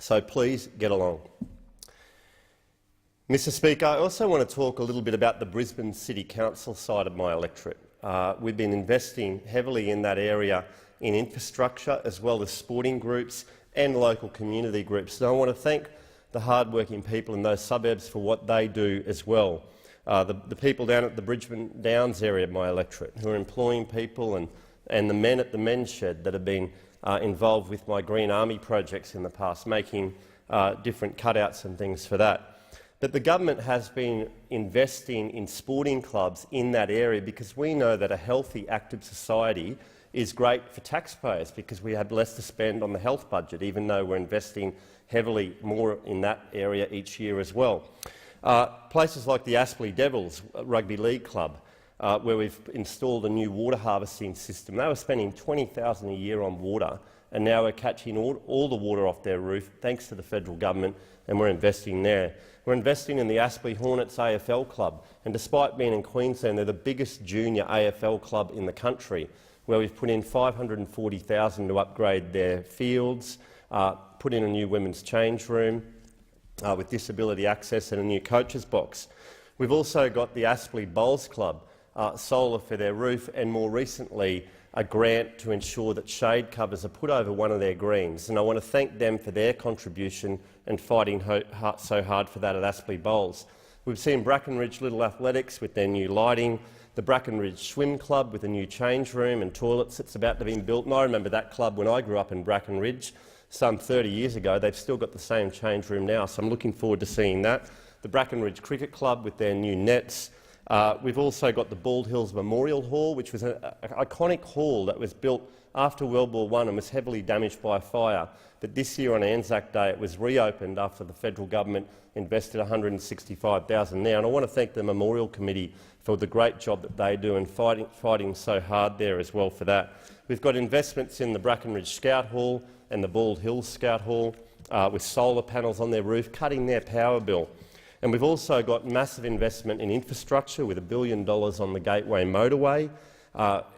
So please get along. Mr Speaker, I also want to talk a little bit about the Brisbane City Council side of my electorate. We've been investing heavily in that area in infrastructure as well as sporting groups and local community groups. And I want to thank the hard-working people in those suburbs for what they do as well. The people down at the Brisbane Downs area of my electorate who are employing people, and the men at the men's shed that have been involved with my Green Army projects in the past, making different cutouts and things for that. But the government has been investing in sporting clubs in that area because we know that a healthy, active society is great for taxpayers because we have less to spend on the health budget, even though we're investing heavily more in that area each year as well. Places like the Aspley Devils Rugby League Club, where we've installed a new water harvesting system. They were spending $20,000 a year on water, and now we're catching all the water off their roof thanks to the federal government, and we're investing there. We're investing in the Aspley Hornets AFL Club, and despite being in Queensland, they're the biggest junior AFL club in the country, where we've put in $540,000 to upgrade their fields, put in a new women's change room with disability access and a new coach's box. We've also got the Aspley Bowls Club, solar for their roof, and more recently a grant to ensure that shade covers are put over one of their greens. And I want to thank them for their contribution and fighting so hard for that at Aspley Bowls. We've seen Brackenridge Little Athletics with their new lighting, the Brackenridge Swim Club with a new change room and toilets that's about to be built. And I remember that club when I grew up in Brackenridge some 30 years ago. They've still got the same change room now, so I'm looking forward to seeing that. The Brackenridge Cricket Club with their new nets. We've also got the Bald Hills Memorial Hall, which was an iconic hall that was built after World War I and was heavily damaged by a fire. But this year on Anzac Day it was reopened after the federal government invested $165,000 there. And I want to thank the Memorial Committee for the great job that they do and fighting so hard there as well for that. We've got investments in the Brackenridge Scout Hall and the Bald Hills Scout Hall with solar panels on their roof, cutting their power bill. And we've also got massive investment in infrastructure with $1 billion on the Gateway motorway,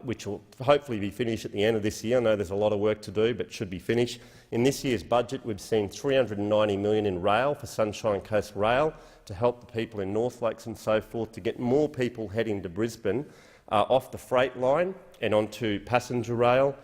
which will hopefully be finished at the end of this year. I know there's a lot of work to do, but should be finished. In this year's budget, we've seen $390 million in rail for Sunshine Coast Rail to help the people in North Lakes and so forth to get more people heading to Brisbane off the freight line and onto passenger rail.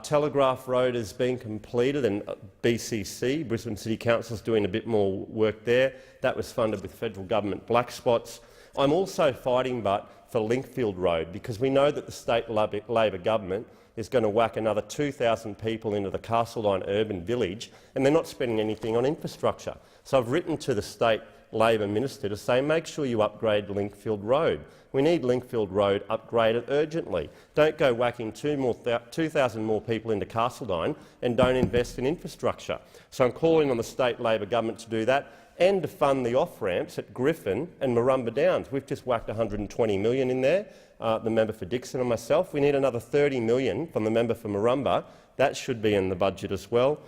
Telegraph Road has been completed, and BCC, Brisbane City Council, is doing a bit more work there. That was funded with federal government black spots. I'm also fighting for Linkfield Road because we know that the state Labor government is going to whack another 2,000 people into the Castledine urban village, and they're not spending anything on infrastructure. So I've written to the state Labor minister to say, make sure you upgrade Linkfield Road. We need Linkfield Road upgraded urgently. Don't go whacking 2,000 more people into Castledine and don't invest in infrastructure. So I'm calling on the state Labor government to do that and to fund the off-ramps at Griffin and Marumba Downs. We've just whacked $120 million in there, the member for Dixon and myself. We need another $30 million from the member for Marumba. That should be in the budget as well.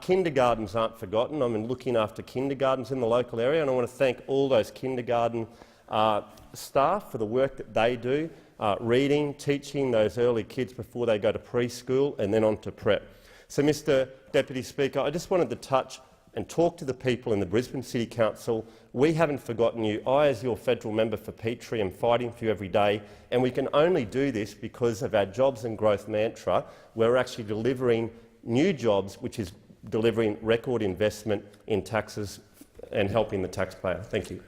Kindergartens aren't forgotten. I'm looking after kindergartens in the local area, and I want to thank all those kindergarten staff for the work that they do, reading, teaching those early kids before they go to preschool and then on to prep. So, Mr Deputy Speaker, I just wanted to touch and talk to the people in the Brisbane City Council. We haven't forgotten you. I, as your federal member for Petrie, am fighting for you every day, and we can only do this because of our jobs and growth mantra. We're actually delivering new jobs, which is delivering record investment in taxes and helping the taxpayer. Thank you.